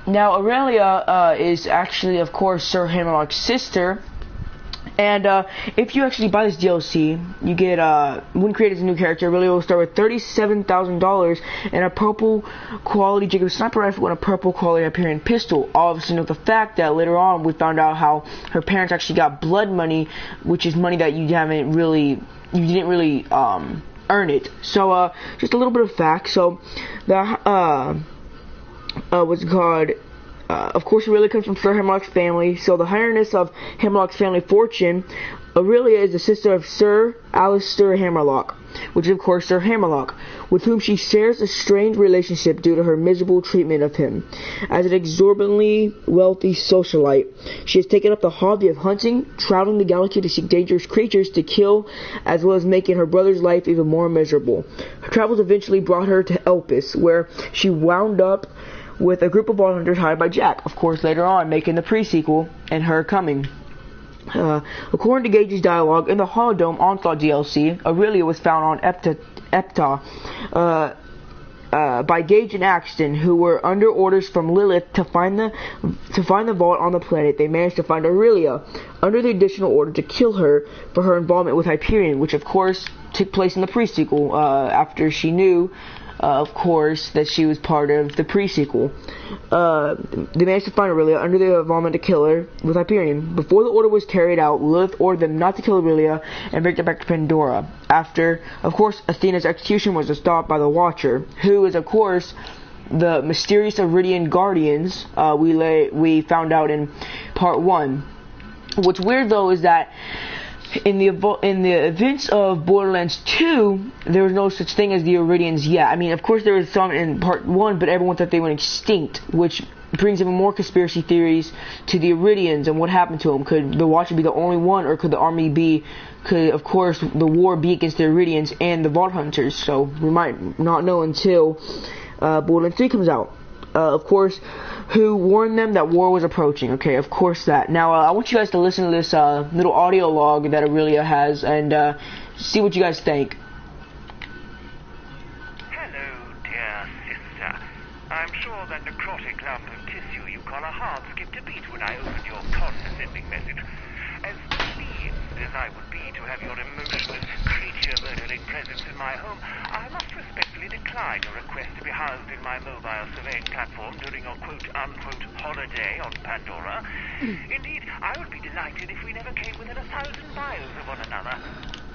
Now, Aurelia is actually, of course, Sir Hammerlock's sister. And if you actually buy this DLC, you get when created as a new character, Aurelia will start with $37,000 and a purple quality Jacob sniper rifle and a purple quality Hyperion pistol. Obviously, note the fact that later on we found out how her parents actually got blood money, which is money that you didn't really earn it. So just a little bit of facts. So the what's it called? Of course, Aurelia comes from Sir Hammerlock's family, so the highness of Hammerlock's family fortune, Aurelia is the sister of Sir Alistair Hammerlock, which is of course Sir Hammerlock, with whom she shares a strained relationship due to her miserable treatment of him. As an exorbitantly wealthy socialite, she has taken up the hobby of hunting, traveling the galaxy to seek dangerous creatures to kill, as well as making her brother's life even more miserable. Her travels eventually brought her to Elpis, where she wound up with a group of ball hunters hired by Jack, of course later on making the pre-sequel and her coming. According to Gage's dialogue in the Holodome Onslaught DLC, Aurelia was found on Epta by Gage and Axton, who were under orders from Lilith to find the vault on the planet. They managed to find Aurelia under the additional order to kill her for her involvement with Hyperion, which of course took place in the pre-sequel after she knew of course, that she was part of the pre-sequel. They managed to find Aurelia under the involvement to kill her with Hyperion. Before the order was carried out, Lilith ordered them not to kill Aurelia and bring her back to Pandora. After, of course, Athena's execution was stopped by the Watcher, who is, of course, the mysterious Iridian Guardians we found out in Part 1. What's weird, though, is that in the events of Borderlands 2, there was no such thing as the Iridians yet. I mean, of course there was some in Part 1, but everyone thought they went extinct, which brings even more conspiracy theories to the Iridians and what happened to them. Could the Watcher be the only one, or could the army could, of course, the war be against the Iridians and the Vault Hunters? So we might not know until Borderlands 3 comes out. Of course, who warned them that war was approaching. Okay, of course that. Now, I want you guys to listen to this little audio log that Aurelia has and see what you guys think. Hello, dear sister. I'm sure that necrotic lump of tissue you call a heart skipped a beat when I opened your condescending message. As pleased as I would be to have your emotionless, creature-murdering presence in my home, I must respectfully decline your request to be housed in my mobile surveying platform during your quote-unquote holiday on Pandora. Indeed, I would be delighted if we never came within 1,000 miles of one another.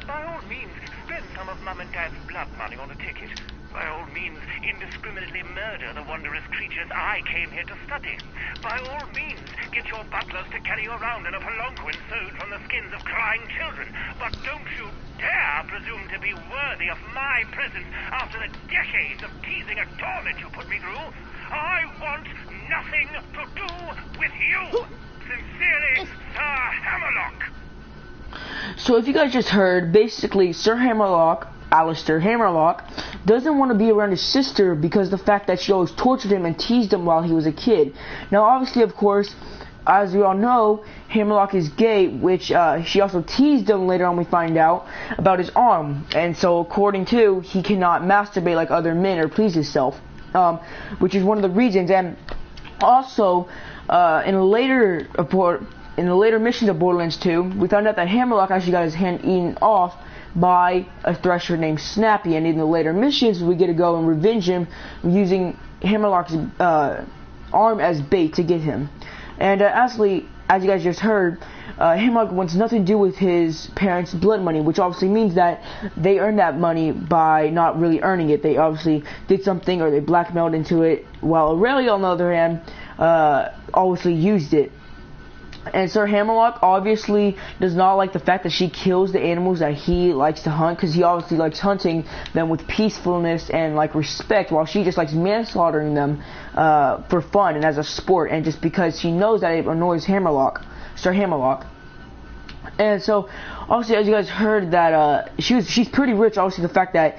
By all means, spend some of Mum and Dad's blood money on a ticket. By all means, indiscriminately murder the wondrous creatures I came here to study. By all means, get your butlers to carry you around in a palanquin sewed from the skins of crying children. But don't you dare presume to be worthy of my presence after the decades of teasing and torment you put me through. I want nothing to do with you. Sincerely, Sir Hammerlock. So if you guys just heard, basically Sir Hammerlock, Alistair Hammerlock, doesn't want to be around his sister because of the fact that she always tortured him and teased him while he was a kid. Now obviously, of course, as we all know, Hammerlock is gay, which she also teased him later on, we find out, about his arm. And so according to, he cannot masturbate like other men or please himself, which is one of the reasons. And also, in the later missions of Borderlands 2, we found out that Hammerlock actually got his hand eaten off by a thresher named Snappy, and in the later missions we get to go and revenge him using Hammerlock's arm as bait to get him. And as you guys just heard, Hammerlock wants nothing to do with his parents' blood money, which obviously means that they earned that money by not really earning it. They obviously did something, or they blackmailed into it, while Aurelia, on the other hand, obviously used it. And Sir Hammerlock obviously does not like the fact that she kills the animals that he likes to hunt, because he obviously likes hunting them with peacefulness and like respect, while she just likes manslaughtering them for fun and as a sport, and just because she knows that it annoys Sir Hammerlock. And so obviously, as you guys heard, that she's pretty rich. Obviously, the fact that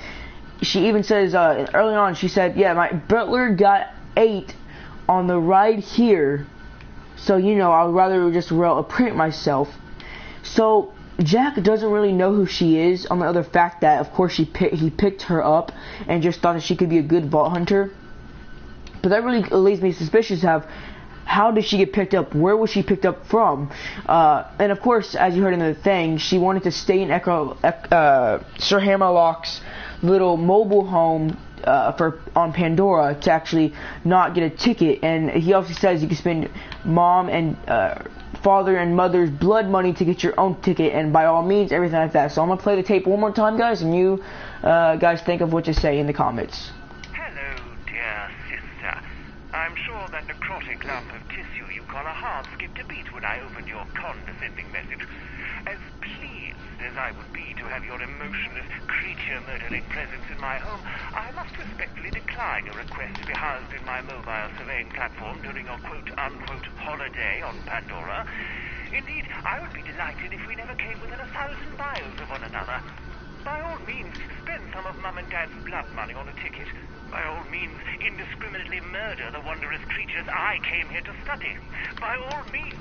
she even says early on, she said, yeah, my butler got 8 on the ride here. So, you know, I'd rather just print myself. So, Jack doesn't really know who she is, on the other fact that, of course, he picked her up and just thought that she could be a good vault hunter. But that really leaves me suspicious of how did she get picked up? Where was she picked up from? And of course, as you heard in the thing, she wanted to stay in Sir Hammerlock's little mobile home on Pandora to actually not get a ticket. And he also says you can spend mom and father and mother's blood money to get your own ticket, and by all means, everything like that. So I'm gonna play the tape one more time, guys, and you guys think of what to say in the comments. Hello, dear sister. I'm sure that necrotic lump of tissue you call a heart skipped a beat when I opened your condescending message. As pleased as I would be to have your emotionless, creature-murdering presence in my home, I must respectfully decline your request to be housed in my mobile surveying platform during your quote-unquote holiday on Pandora. Indeed, I would be delighted if we never came within 1,000 miles of one another. By all means, spend some of Mum and Dad's blood money on a ticket. By all means, indiscriminately murder the wondrous creatures I came here to study. By all means,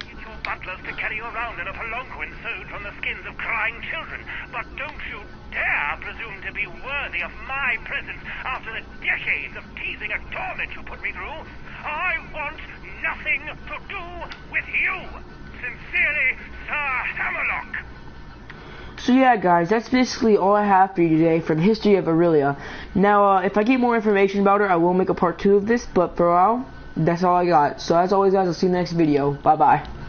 get your butlers to carry you around in a palanquin sewed from the skins of crying children. But don't you dare presume to be worthy of my presence after the decades of teasing and torment you put me through. I want nothing to do with you. Sincerely, Sir Hammerlock. So yeah, guys, that's basically all I have for you today for the history of Aurelia. Now, if I get more information about her, I will make a part 2 of this, but for now, that's all I got. So as always, guys, I'll see you in the next video. Bye-bye.